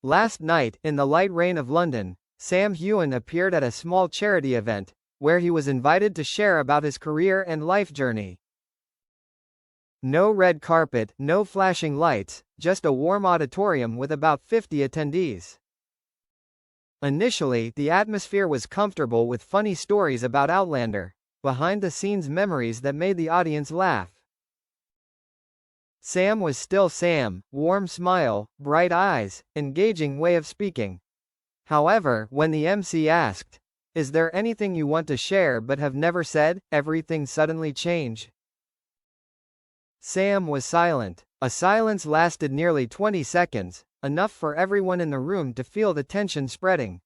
Last night, in the light rain of London, Sam Heughan appeared at a small charity event, where he was invited to share about his career and life journey. No red carpet, no flashing lights, just a warm auditorium with about 50 attendees. Initially, the atmosphere was comfortable with funny stories about Outlander, behind-the-scenes memories that made the audience laugh. Sam was still Sam, warm smile, bright eyes, engaging way of speaking. However, when the MC asked, "Is there anything you want to share but have never said?" everything suddenly changed. Sam was silent. A silence lasted nearly 20 seconds, enough for everyone in the room to feel the tension spreading.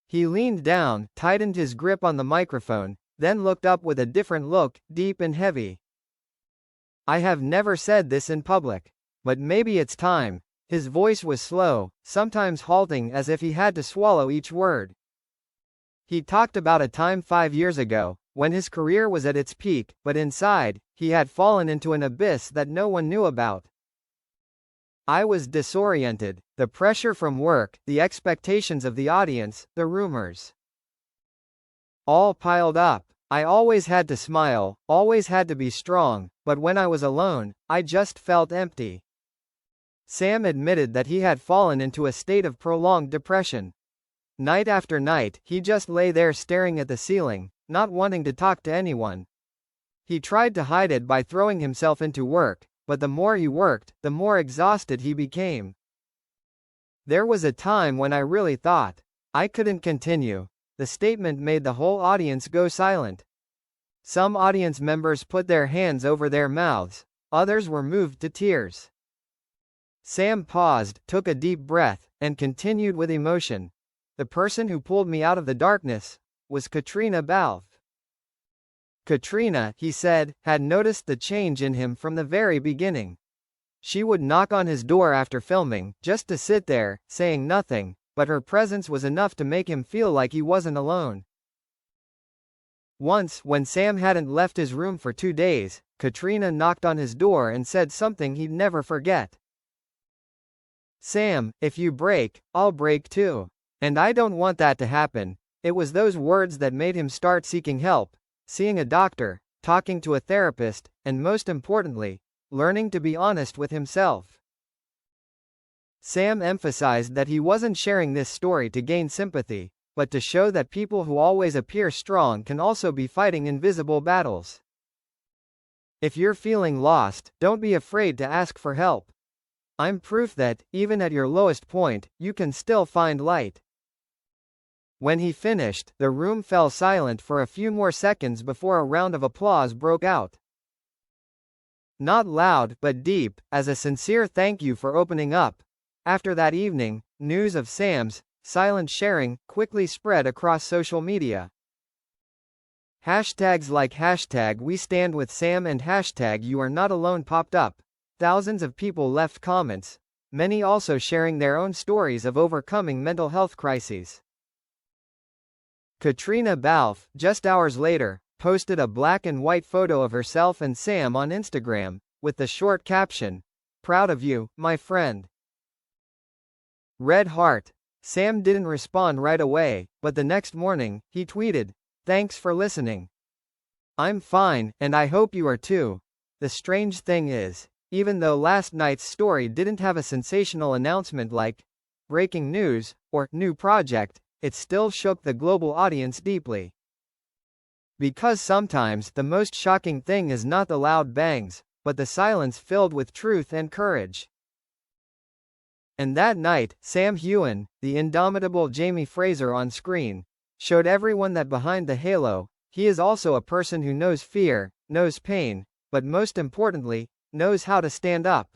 He leaned down, tightened his grip on the microphone, then looked up with a different look, deep and heavy. "I have never said this in public. But maybe it's time." His voice was slow, sometimes halting as if he had to swallow each word. He talked about a time 5 years ago, when his career was at its peak, but inside, he had fallen into an abyss that no one knew about. "I was disoriented. The pressure from work, the expectations of the audience, the rumors. All piled up. I always had to smile, always had to be strong, but when I was alone, I just felt empty." Sam admitted that he had fallen into a state of prolonged depression. Night after night, he just lay there staring at the ceiling, not wanting to talk to anyone. He tried to hide it by throwing himself into work, but the more he worked, the more exhausted he became. "There was a time when I really thought I couldn't continue." The statement made the whole audience go silent. Some audience members put their hands over their mouths, others were moved to tears. Sam paused, took a deep breath, and continued with emotion. "The person who pulled me out of the darkness was Katrina Balfe." Katrina, he said, had noticed the change in him from the very beginning. She would knock on his door after filming, just to sit there, saying nothing, but her presence was enough to make him feel like he wasn't alone. Once, when Sam hadn't left his room for 2 days, Katrina knocked on his door and said something he'd never forget. "Sam, if you break, I'll break too. And I don't want that to happen." It was those words that made him start seeking help, seeing a doctor, talking to a therapist, and most importantly, learning to be honest with himself. Sam emphasized that he wasn't sharing this story to gain sympathy, but to show that people who always appear strong can also be fighting invisible battles. "If you're feeling lost, don't be afraid to ask for help. I'm proof that, even at your lowest point, you can still find light." When he finished, the room fell silent for a few more seconds before a round of applause broke out. Not loud, but deep, as a sincere thank you for opening up. After that evening, news of Sam's silent sharing quickly spread across social media. Hashtags like #WeStandWithSam and #YouAreNotAlone popped up. Thousands of people left comments, many also sharing their own stories of overcoming mental health crises. Katrina Balfe, just hours later, posted a black and white photo of herself and Sam on Instagram, with the short caption, "Proud of you, my friend." Red heart. Sam didn't respond right away, but the next morning, he tweeted, "Thanks for listening. I'm fine, and I hope you are too." The strange thing is, even though last night's story didn't have a sensational announcement like breaking news or new project, it still shook the global audience deeply. Because sometimes the most shocking thing is not the loud bangs, but the silence filled with truth and courage. And that night, Sam Heughan, the indomitable Jamie Fraser on screen, showed everyone that behind the halo, he is also a person who knows fear, knows pain, but most importantly, knows how to stand up.